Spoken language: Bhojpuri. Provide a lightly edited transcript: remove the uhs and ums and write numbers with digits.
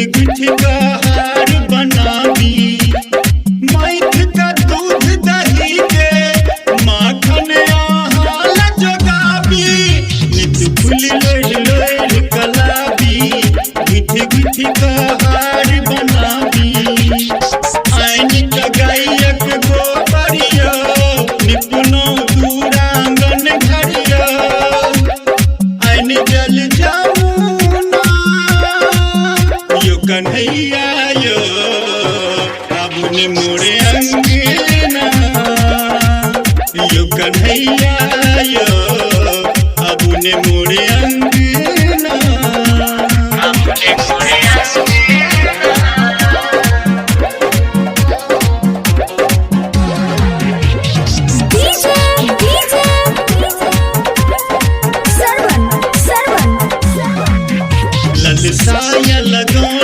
गुथ का हार बनावी, मैथ का दूध दही के माखन आहाल जोगावी, नित फूल लोढ़ लोढ़ कलावी, गुथ का हार बनावी। आइन का गायक गोबरिया, निपुनो दूरांगन घरिया, आइन जल जामुना यो कन्हैया यो, आबुन मोरे अंगना यो कन्हैया यो, आबुन मोरे अंगना, आबुन मोरे ललसाया लगो